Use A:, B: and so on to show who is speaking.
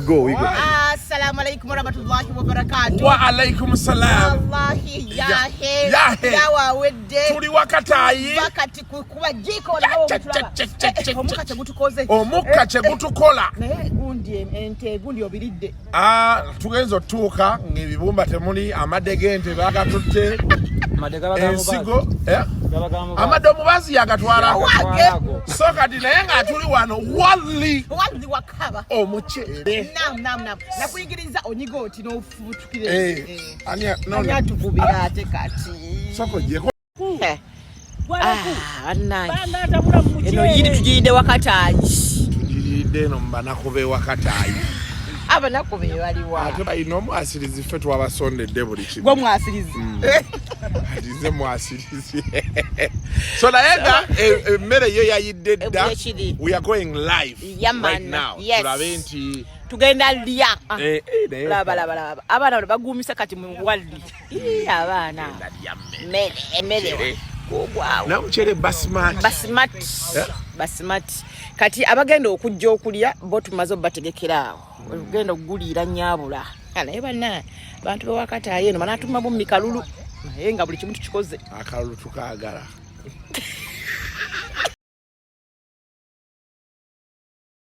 A: Go, we go.
B: Assalamu alaikum warahmatullahi wabarakatuh.
A: Wa alaikum salam.
B: Wallahi yahe dawa wedde
A: tuli wakatayi
B: bakati kuba jiko nawo omukate gutukoze
A: omukate gutukola
B: naye gundi ente gundi obiridde
A: tugenzo tuka ngibibumba temuli amadegente bagatutte ensigo amadomu bazi yagatwala soka dinaye nga tuli wano wali
B: wakaba
A: omuchere
B: nam nakuyigiriza onyigo oti no futukire
A: anya no
B: tukubira ate kati
A: soko jeko
B: anai eno yidi tujinde wakatayi
A: tujinde no mbanakobe wakatayi
B: abanakobe waliwa
A: ate bayino mwasirizi fetu abasondedde buli kimu
B: gwo mwasirizi
A: adize mwasirizi so nayenga mmere yo yayidde dda we are going live right now tulabe nti
B: tugenda lya laba abana bagumisa kati mu wali abana mmere
A: na mchere
B: basmati kati abagenda okujja okulya bo tumaze bategekerawo ogenda ogulira nyabula naye bana bantu bewakatayi eno banatuma bo mikalulu naye nga buli kimu tukikoze
A: akalulu tukagala